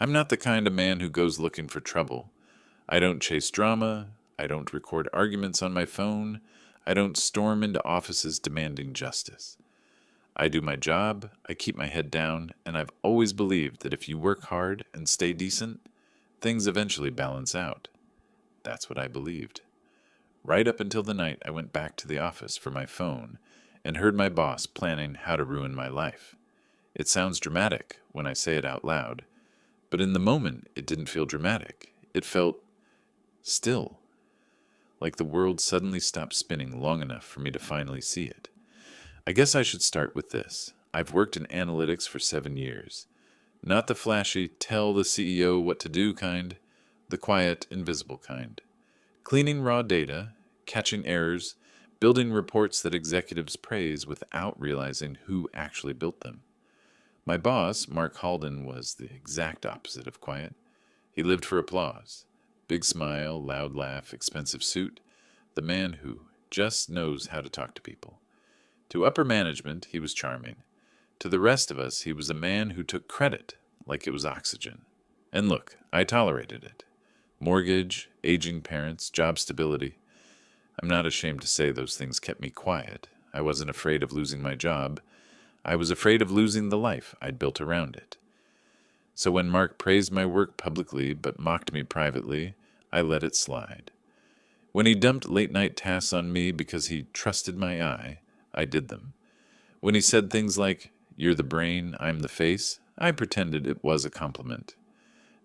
I'm not the kind of man who goes looking for trouble. I don't chase drama. I don't record arguments on my phone. I don't storm into offices demanding justice. I do my job, I keep my head down, and I've always believed that if you work hard and stay decent, things eventually balance out. That's what I believed. Right up until the night I went back to the office for my phone and heard my boss planning how to ruin my life. It sounds dramatic when I say it out loud, but in the moment it didn't feel dramatic. It felt still, like the world suddenly stopped spinning long enough for me to finally see it. I guess I should start with this. I've worked in analytics for 7 years. Not the flashy, tell the CEO what to do kind, the quiet, invisible kind. Cleaning raw data, catching errors, building reports that executives praise without realizing who actually built them. My boss, Mark Halden, was the exact opposite of quiet. He lived for applause. Big smile, loud laugh, expensive suit. The man who just knows how to talk to people. To upper management, he was charming. To the rest of us, he was a man who took credit like it was oxygen. And look, I tolerated it. Mortgage, aging parents, job stability. I'm not ashamed to say those things kept me quiet. I wasn't afraid of losing my job. I was afraid of losing the life I'd built around it. So when Mark praised my work publicly but mocked me privately, I let it slide. When he dumped late-night tasks on me because he trusted my eye, I did them. When he said things like, "You're the brain, I'm the face," I pretended it was a compliment.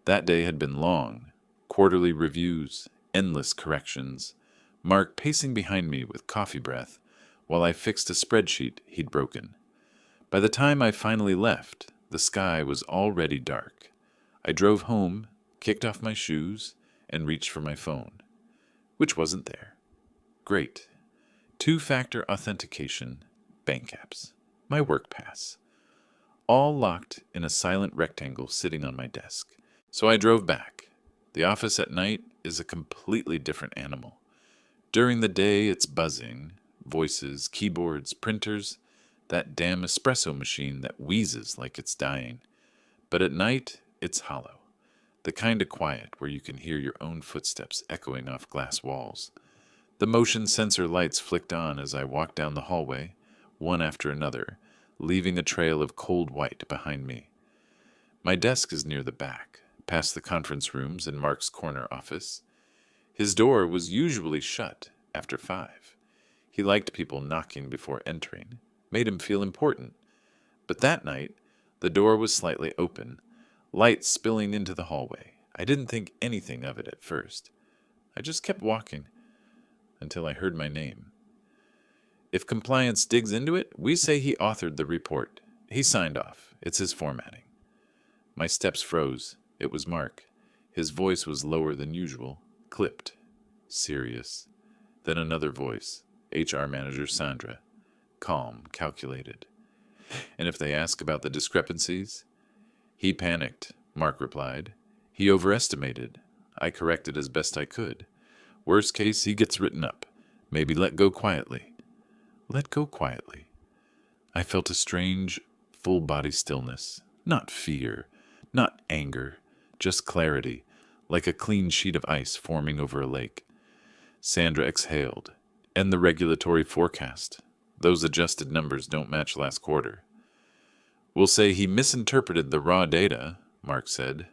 That day had been long. Quarterly reviews, endless corrections, Mark pacing behind me with coffee breath while I fixed a spreadsheet he'd broken. By the time I finally left, the sky was already dark. I drove home, kicked off my shoes, and reached for my phone, which wasn't there. Great. Two-factor authentication, bank apps, my work pass, all locked in a silent rectangle sitting on my desk. So I drove back. The office at night is a completely different animal. During the day, it's buzzing, voices, keyboards, printers, that damn espresso machine that wheezes like it's dying. But at night, it's hollow, the kind of quiet where you can hear your own footsteps echoing off glass walls. The motion sensor lights flicked on as I walked down the hallway, one after another, leaving a trail of cold white behind me. My desk is near the back, past the conference rooms and Mark's corner office. His door was usually shut after 5. He liked people knocking before entering, made him feel important. But that night, the door was slightly open, light spilling into the hallway. I didn't think anything of it at first. I just kept walking until I heard my name. If compliance digs into it, we say he authored the report. He signed off. It's his formatting. My steps froze. It was Mark. His voice was lower than usual, clipped, serious. Then another voice, HR manager Sandra, calm, calculated. And if they ask about the discrepancies? He panicked, Mark replied. He overestimated. I corrected as best I could. Worst case, he gets written up. Maybe let go quietly. Let go quietly. I felt a strange, full-body stillness. Not fear, not anger, just clarity, like a clean sheet of ice forming over a lake. Sandra exhaled. And the regulatory forecast. Those adjusted numbers don't match last quarter. We'll say he misinterpreted the raw data, Mark said.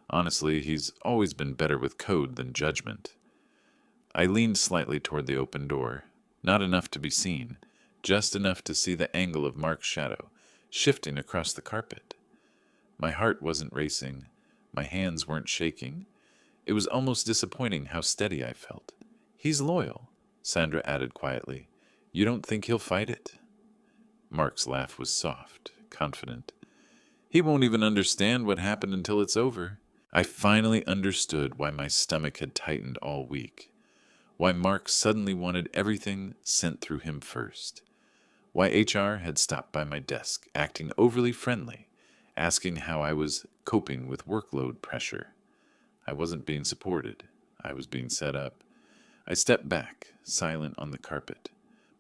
Honestly, he's always been better with code than judgment. I leaned slightly toward the open door. Not enough to be seen, just enough to see the angle of Mark's shadow, shifting across the carpet. My heart wasn't racing. My hands weren't shaking. It was almost disappointing how steady I felt. He's loyal, Sandra added quietly. You don't think he'll fight it? Mark's laugh was soft, confident. He won't even understand what happened until it's over. I finally understood why my stomach had tightened all week. Why Mark suddenly wanted everything sent through him first. Why HR had stopped by my desk, acting overly friendly, asking how I was coping with workload pressure. I wasn't being supported. I was being set up. I stepped back, silent on the carpet.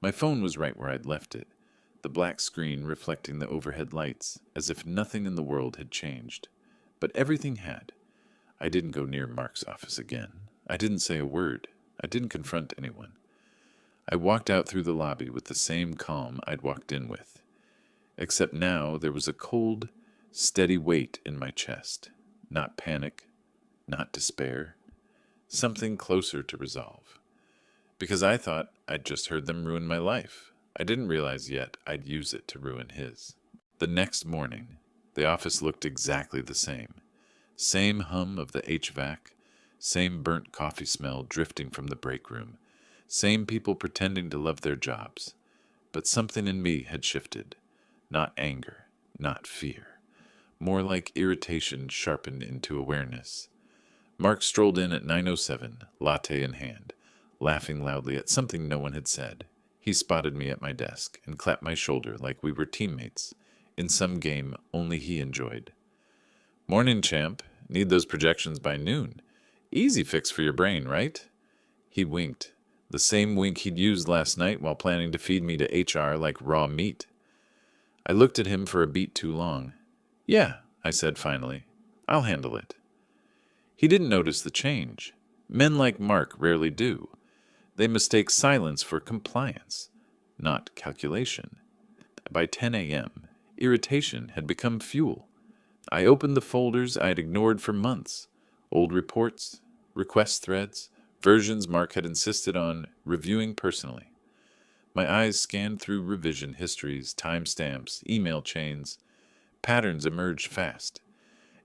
My phone was right where I'd left it, the black screen reflecting the overhead lights, as if nothing in the world had changed. but everything had. I didn't go near Mark's office again. I didn't say a word. I didn't confront anyone. I walked out through the lobby with the same calm I'd walked in with. Except now there was a cold, steady weight in my chest. Not panic, not despair. Something closer to resolve. Because I thought I'd just heard them ruin my life. I didn't realize yet I'd use it to ruin his. The next morning, the office looked exactly the same. Same hum of the HVAC, same burnt coffee smell drifting from the break room, same people pretending to love their jobs. But something in me had shifted. Not anger, not fear. More like irritation sharpened into awareness. Mark strolled in at 9:07, latte in hand, laughing loudly at something no one had said. He spotted me at my desk and clapped my shoulder like we were teammates in some game only he enjoyed. "Morning, champ. Need those projections by noon. Easy fix for your brain, right?" He winked, the same wink he'd used last night while planning to feed me to HR like raw meat. I looked at him for a beat too long. "Yeah," I said finally. "I'll handle it." He didn't notice the change. Men like Mark rarely do. They mistake silence for compliance, not calculation. By 10 a.m., irritation had become fuel. I opened the folders I had ignored for months. Old reports, request threads, versions Mark had insisted on reviewing personally. My eyes scanned through revision histories, timestamps, email chains. Patterns emerged fast.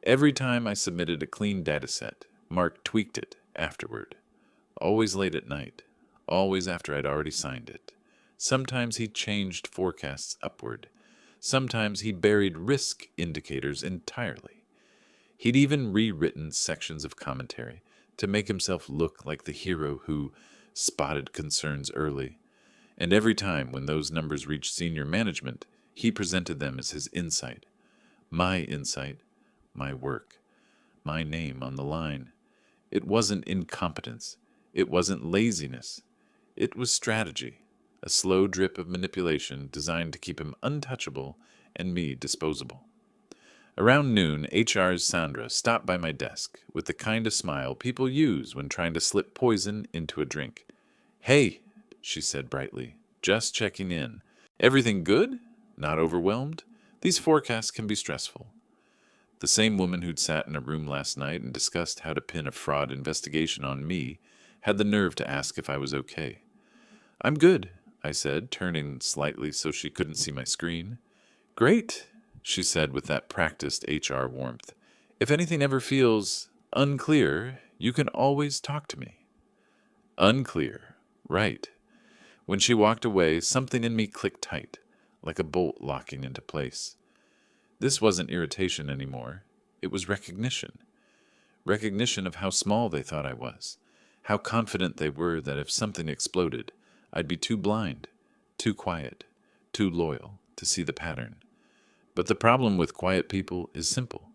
Every time I submitted a clean dataset, Mark tweaked it afterward. Always late at night. Always after I'd already signed it. Sometimes he changed forecasts upward. Sometimes he buried risk indicators entirely. He'd even rewritten sections of commentary to make himself look like the hero who spotted concerns early. And every time when those numbers reached senior management, he presented them as his insight. My insight, my work, my name on the line. It wasn't incompetence. It wasn't laziness. It was strategy, a slow drip of manipulation designed to keep him untouchable and me disposable. Around noon, HR's Sandra stopped by my desk with the kind of smile people use when trying to slip poison into a drink. "Hey," she said brightly, "just checking in. Everything good? Not overwhelmed? These forecasts can be stressful." The same woman who'd sat in a room last night and discussed how to pin a fraud investigation on me had the nerve to ask if I was okay. "I'm good," I said, turning slightly so she couldn't see my screen. "Great," she said with that practiced HR warmth. "If anything ever feels unclear, you can always talk to me." Unclear. Right. When she walked away, something in me clicked tight, like a bolt locking into place. This wasn't irritation anymore. It was recognition. Recognition of how small they thought I was. How confident they were that if something exploded, I'd be too blind, too quiet, too loyal to see the pattern. But the problem with quiet people is simple.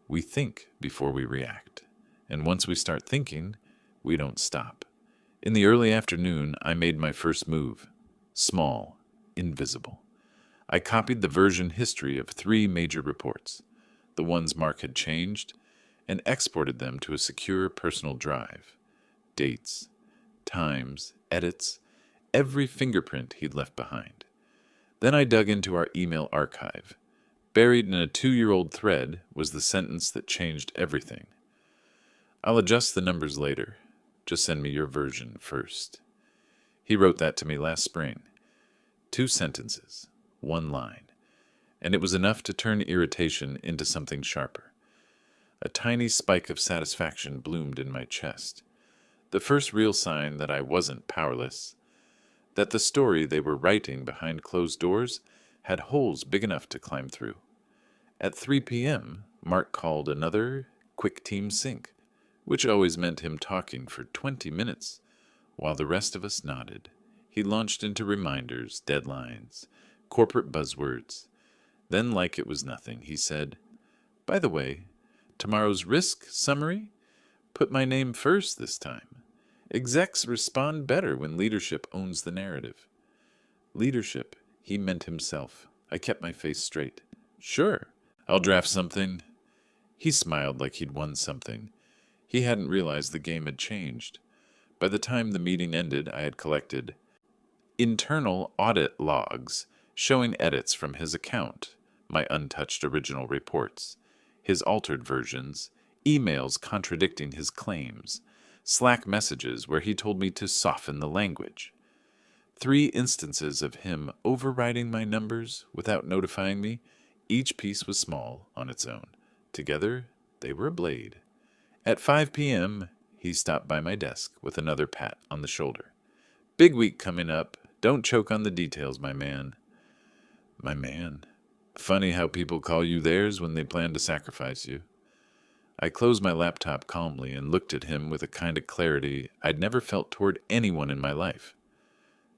We think before we react. And once we start thinking, we don't stop. In the early afternoon, I made my first move. Small, invisible. I copied the version history of 3 major reports, the ones Mark had changed, and exported them to a secure personal drive. Dates, times, edits, every fingerprint he'd left behind. Then I dug into our email archive. Buried in a 2-year-old thread was the sentence that changed everything. "I'll adjust the numbers later. Just send me your version first." He wrote that to me last spring. 2 sentences, 1 line. And it was enough to turn irritation into something sharper. A tiny spike of satisfaction bloomed in my chest. The first real sign that I wasn't powerless. That the story they were writing behind closed doors had holes big enough to climb through. At 3 p.m., Mark called another quick team sync, which always meant him talking for 20 minutes, while the rest of us nodded. He launched into reminders, deadlines, corporate buzzwords. Then, like it was nothing, he said, "By the way, tomorrow's risk summary? Put my name first this time. Execs respond better when leadership owns the narrative." Leadership, he meant himself. I kept my face straight. "Sure, I'll draft something." He smiled like he'd won something. He hadn't realized the game had changed. By the time the meeting ended, I had collected internal audit logs showing edits from his account, my untouched original reports, his altered versions, emails contradicting his claims, Slack messages where he told me to soften the language. 3 instances of him overriding my numbers without notifying me. Each piece was small on its own. Together, they were a blade. At 5 p.m., he stopped by my desk with another pat on the shoulder. Big week coming up. Don't choke on the details, my man. My man. Funny how people call you theirs when they plan to sacrifice you. I closed my laptop calmly and looked at him with a kind of clarity I'd never felt toward anyone in my life.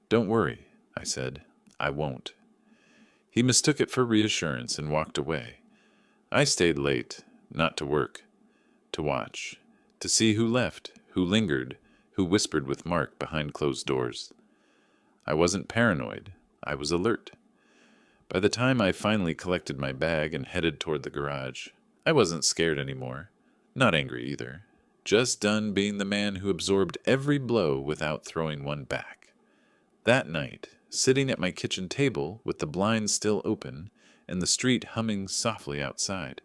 Don't worry, I said. I won't. He mistook it for reassurance and walked away. I stayed late, not to work, to watch, to see who left, who lingered, who whispered with Mark behind closed doors. I wasn't paranoid. I was alert. By the time I finally collected my bag and headed toward the garage, I wasn't scared anymore. Not angry either. Just done being the man who absorbed every blow without throwing one back. That night, sitting at my kitchen table with the blinds still open and the street humming softly outside,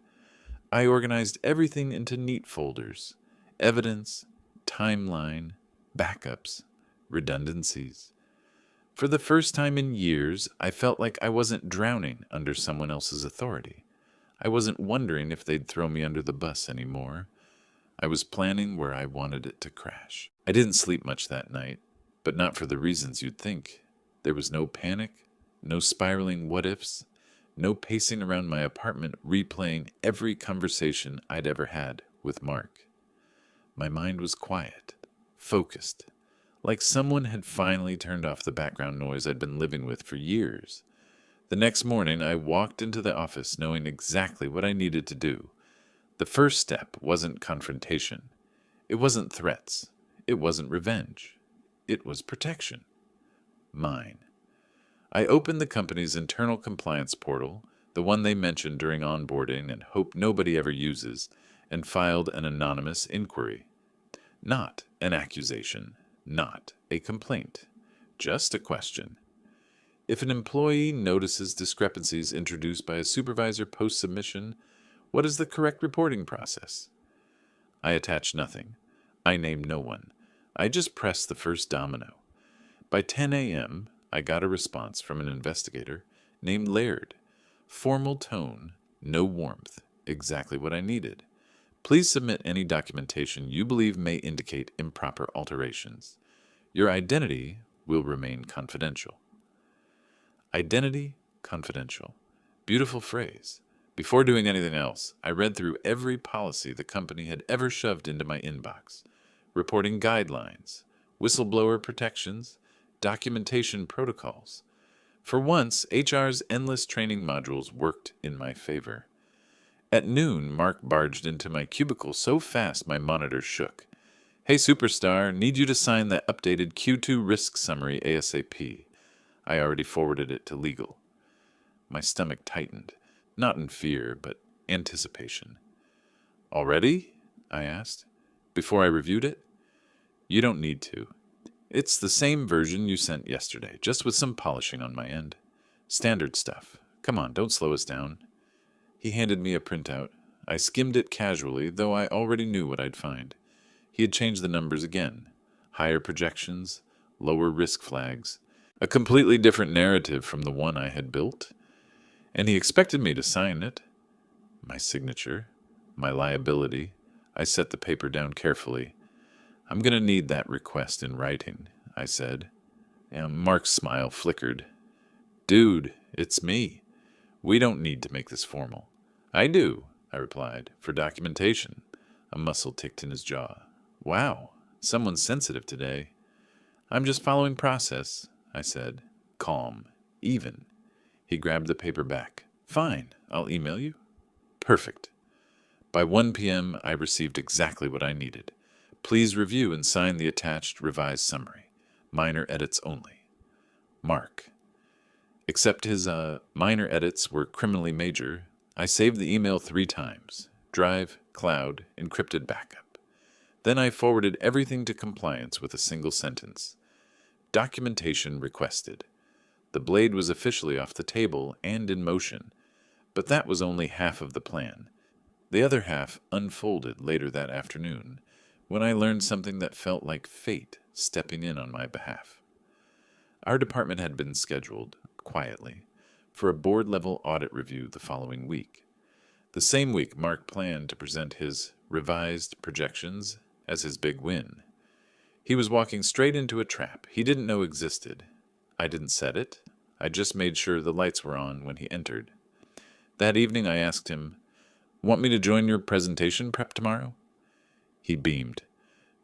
I organized everything into neat folders: evidence, timeline, backups, redundancies. For the first time in years, I felt like I wasn't drowning under someone else's authority. I wasn't wondering if they'd throw me under the bus anymore. I was planning where I wanted it to crash. I didn't sleep much that night, but not for the reasons you'd think. There was no panic, no spiraling what-ifs, no pacing around my apartment replaying every conversation I'd ever had with Mark. My mind was quiet, focused, like someone had finally turned off the background noise I'd been living with for years. The next morning, I walked into the office knowing exactly what I needed to do. The first step wasn't confrontation. It wasn't threats. It wasn't revenge. It was protection. Mine. I opened the company's internal compliance portal, the one they mentioned during onboarding and hope nobody ever uses, and filed an anonymous inquiry. Not an accusation. Not a complaint. Just a question. If an employee notices discrepancies introduced by a supervisor post-submission, what is the correct reporting process? I attached nothing. I named no one. I just pressed the first domino. By 10 a.m., I got a response from an investigator named Laird. Formal tone, no warmth, exactly what I needed. Please submit any documentation you believe may indicate improper alterations. Your identity will remain confidential. Identity confidential. Beautiful phrase. Before doing anything else, I read through every policy the company had ever shoved into my inbox. Reporting guidelines, whistleblower protections, documentation protocols. For once, HR's endless training modules worked in my favor. At noon, Mark barged into my cubicle so fast my monitor shook. Hey, superstar, need you to sign that updated Q2 risk summary ASAP. I already forwarded it to legal. My stomach tightened, not in fear, but anticipation. Already? I asked. Before I reviewed it? You don't need to. It's the same version you sent yesterday, just with some polishing on my end. Standard stuff. Come on, don't slow us down. He handed me a printout. I skimmed it casually, though I already knew what I'd find. He had changed the numbers again. Higher projections, lower risk flags. A completely different narrative from the one I had built. And he expected me to sign it. My signature, my liability. I set the paper down carefully. I'm going to need that request in writing, I said. Mark's smile flickered. Dude, it's me. We don't need to make this formal. I do, I replied, for documentation. A muscle ticked in his jaw. Wow, someone's sensitive today. I'm just following process, I said, calm, even. He grabbed the paper back. Fine, I'll email you. Perfect. By 1 p.m., I received exactly what I needed. Please review and sign the attached revised summary. Minor edits only. Mark. Except his minor edits were criminally major, I saved the email 3 times. drive, cloud, encrypted backup. Then I forwarded everything to compliance with a single sentence. Documentation requested. The blade was officially off the table and in motion, but that was only half of the plan. The other half unfolded later that afternoon, when I learned something that felt like fate stepping in on my behalf. Our department had been scheduled, quietly, for a board-level audit review the following week. The same week, Mark planned to present his revised projections as his big win. He was walking straight into a trap he didn't know existed. I didn't set it. I just made sure the lights were on when he entered. That evening I asked him, "Want me to join your presentation prep tomorrow?" He beamed.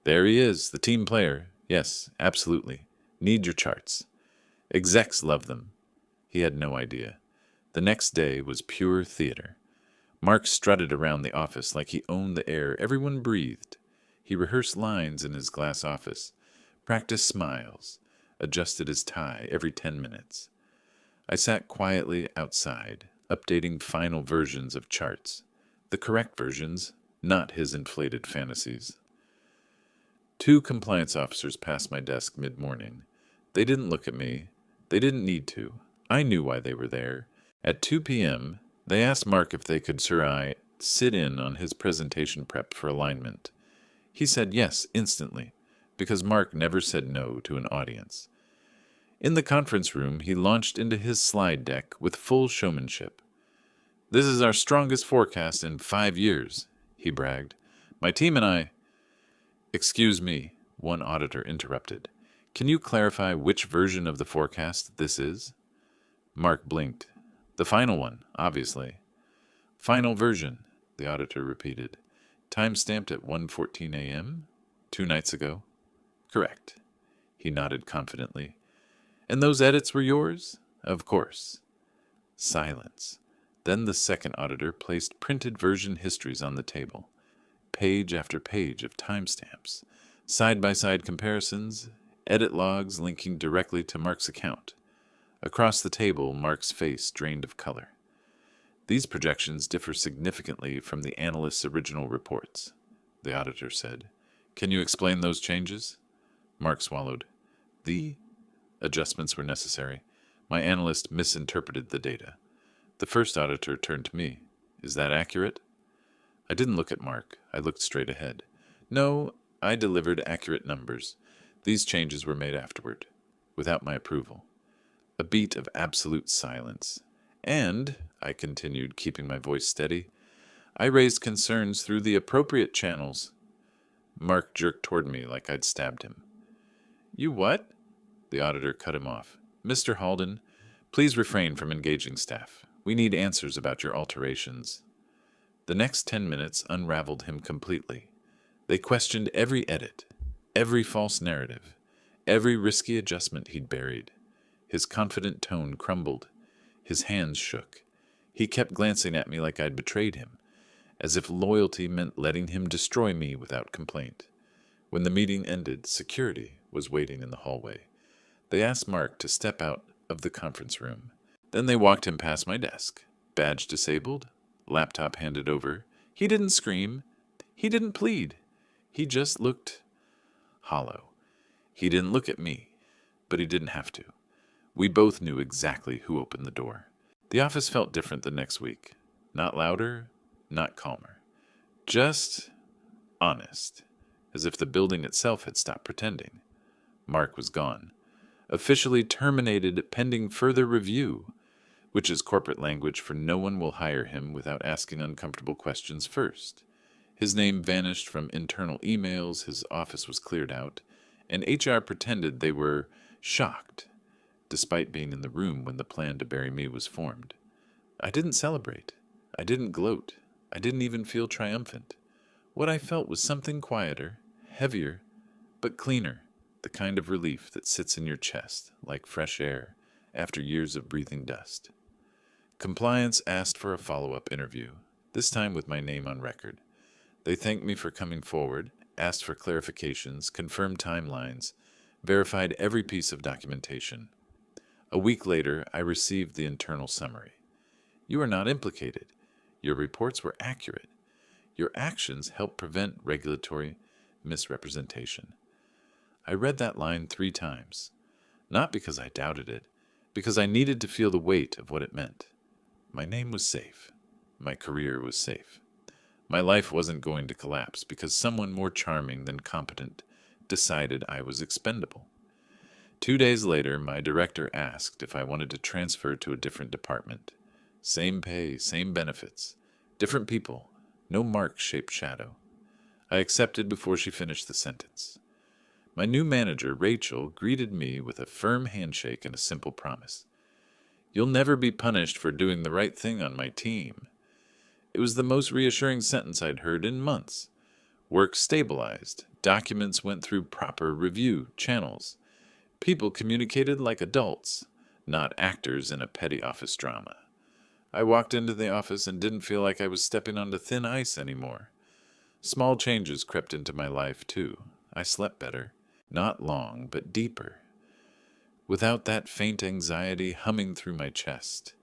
"There he is, the team player. Yes, absolutely. Need your charts. Execs love them." He had no idea. The next day was pure theater. Mark strutted around the office like he owned the air everyone breathed. He rehearsed lines in his glass office, practiced smiles, adjusted his tie every 10 minutes. I sat quietly outside, updating final versions of charts. The correct versions, not his inflated fantasies. 2 compliance officers passed my desk mid-morning. They didn't look at me. They didn't need to. I knew why they were there. At 2 p.m., they asked Mark if they could sit in on his presentation prep for alignment. He said yes instantly, because Mark never said no to an audience. In the conference room, he launched into his slide deck with full showmanship. "This is our strongest forecast in 5 years, he bragged. "My team and I—" "Excuse me," one auditor interrupted. "Can you clarify which version of the forecast this is?" Mark blinked. "The final one, obviously." "Final version," the auditor repeated. "Time-stamped at 1:14 a.m.? 2 nights ago?" "Correct." He nodded confidently. "And those edits were yours?" "Of course." Silence. Then the second auditor placed printed version histories on the table. Page after page of timestamps, side-by-side comparisons, edit logs linking directly to Mark's account. Across the table, Mark's face drained of color. "These projections differ significantly from the analyst's original reports," the auditor said. "Can you explain those changes?" Mark swallowed. "The adjustments were necessary. My analyst misinterpreted the data." The first auditor turned to me. "Is that accurate?" I didn't look at Mark. I looked straight ahead. "No, I delivered accurate numbers. These changes were made afterward, without my approval." A beat of absolute silence. "And," I continued, keeping my voice steady, "I raised concerns through the appropriate channels." Mark jerked toward me like I'd stabbed him. "You what?" The auditor cut him off. "Mr. Halden, please refrain from engaging staff. We need answers about your alterations." The next 10 minutes unraveled him completely. They questioned every edit, every false narrative, every risky adjustment he'd buried. His confident tone crumbled. His hands shook. He kept glancing at me like I'd betrayed him, as if loyalty meant letting him destroy me without complaint. When the meeting ended, security was waiting in the hallway. They asked Mark to step out of the conference room. Then they walked him past my desk. Badge disabled, laptop handed over. He didn't scream. He didn't plead. He just looked hollow. He didn't look at me, but he didn't have to. We both knew exactly who opened the door. The office felt different the next week. Not louder, not calmer. Just honest, as if the building itself had stopped pretending. Mark was gone. Officially terminated pending further review, which is corporate language for no one will hire him without asking uncomfortable questions first. His name vanished from internal emails, his office was cleared out, and HR pretended they were shocked, despite being in the room when the plan to bury me was formed. I didn't celebrate. I didn't gloat. I didn't even feel triumphant. What I felt was something quieter, heavier, but cleaner, the kind of relief that sits in your chest like fresh air after years of breathing dust. Compliance asked for a follow-up interview, this time with my name on record. They thanked me for coming forward, asked for clarifications, confirmed timelines, verified every piece of documentation. A week later, I received the internal summary. "You are not implicated. Your reports were accurate. Your actions help prevent regulatory misrepresentation. I read that line 3 times, not because I doubted it, because I needed to feel the weight of what it meant. My name was safe. My career was safe. My life wasn't going to collapse because someone more charming than competent decided I was expendable. 2 days later, my director asked if I wanted to transfer to a different department. Same pay, same benefits, different people, no mark-shaped shadow. I accepted before she finished the sentence. My new manager, Rachel, greeted me with a firm handshake and a simple promise. You'll never be punished for doing the right thing on my team. It was the most reassuring sentence I'd heard in months. Work stabilized. Documents went through proper review channels. People communicated like adults, not actors in a petty office drama. I walked into the office and didn't feel like I was stepping onto thin ice anymore. Small changes crept into my life, too. I slept better. Not long, but deeper. Without that faint anxiety humming through my chest.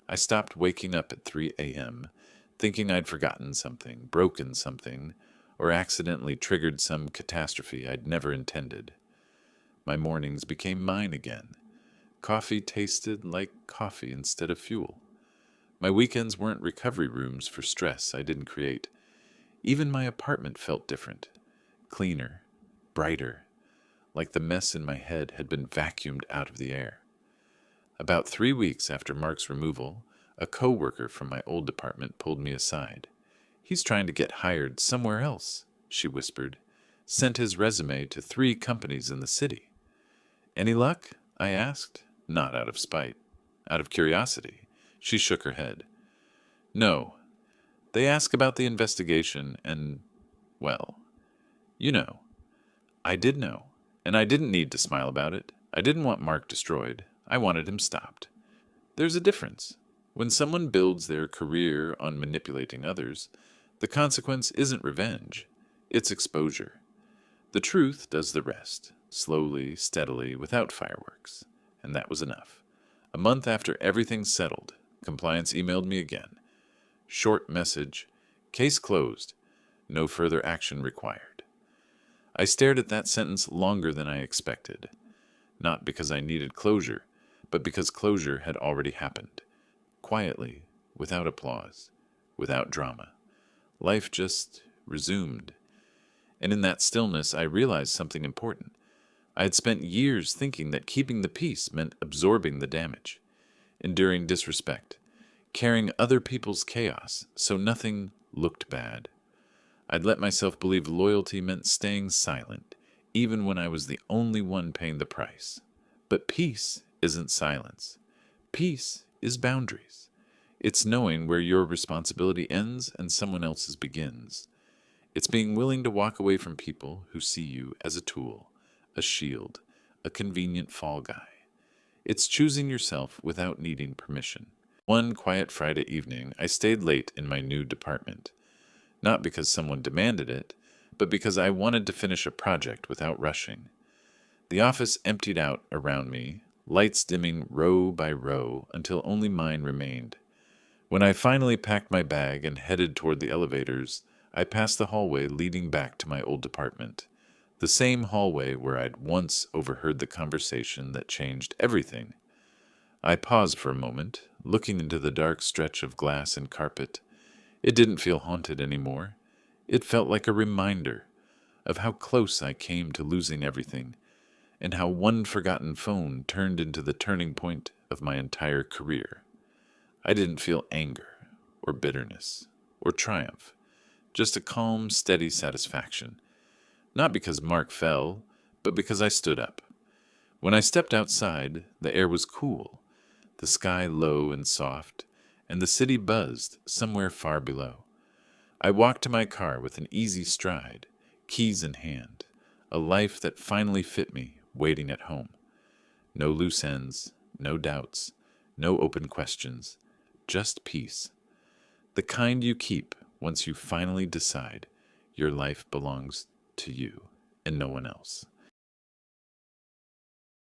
I stopped waking up at 3 a.m., thinking I'd forgotten something, broken something, or accidentally triggered some catastrophe I'd never intended. My mornings became mine again. Coffee tasted like coffee instead of fuel. My weekends weren't recovery rooms for stress I didn't create. Even my apartment felt different, cleaner, brighter, like the mess in my head had been vacuumed out of the air. About 3 weeks after Mark's removal, a co-worker from my old department pulled me aside. He's trying to get hired somewhere else, she whispered. Sent his resume to 3 companies in the city. Any luck? I asked, not out of spite, out of curiosity. She shook her head. No. They ask about the investigation and, well, you know. I did know, and I didn't need to smile about it. I didn't want Mark destroyed. I wanted him stopped. There's a difference. When someone builds their career on manipulating others, the consequence isn't revenge. It's exposure. The truth does the rest, slowly, steadily, without fireworks. And that was enough. A month after everything settled, compliance emailed me again. Short message. Case closed. No further action required. I stared at that sentence longer than I expected. Not because I needed closure, but because closure had already happened. Quietly, without applause, without drama. Life just resumed. And in that stillness, I realized something important. I had spent years thinking that keeping the peace meant absorbing the damage, enduring disrespect, carrying other people's chaos so nothing looked bad. I'd let myself believe loyalty meant staying silent, even when I was the only one paying the price. But peace isn't silence. Peace is boundaries. It's knowing where your responsibility ends and someone else's begins. It's being willing to walk away from people who see you as a tool, a shield, a convenient fall guy. It's choosing yourself without needing permission. One quiet Friday evening, I stayed late in my new department. Not because someone demanded it, but because I wanted to finish a project without rushing. The office emptied out around me, lights dimming row by row until only mine remained. When I finally packed my bag and headed toward the elevators, I passed the hallway leading back to my old department. The same hallway where I'd once overheard the conversation that changed everything. I paused for a moment, looking into the dark stretch of glass and carpet. It didn't feel haunted anymore. It felt like a reminder of how close I came to losing everything, and how one forgotten phone turned into the turning point of my entire career. I didn't feel anger, or bitterness, or triumph, just a calm, steady satisfaction. Not because Mark fell, but because I stood up. When I stepped outside, the air was cool, the sky low and soft, and the city buzzed somewhere far below. I walked to my car with an easy stride, keys in hand, a life that finally fit me, waiting at home. No loose ends, no doubts, no open questions, just peace. The kind you keep once you finally decide your life belongs to you and no one else.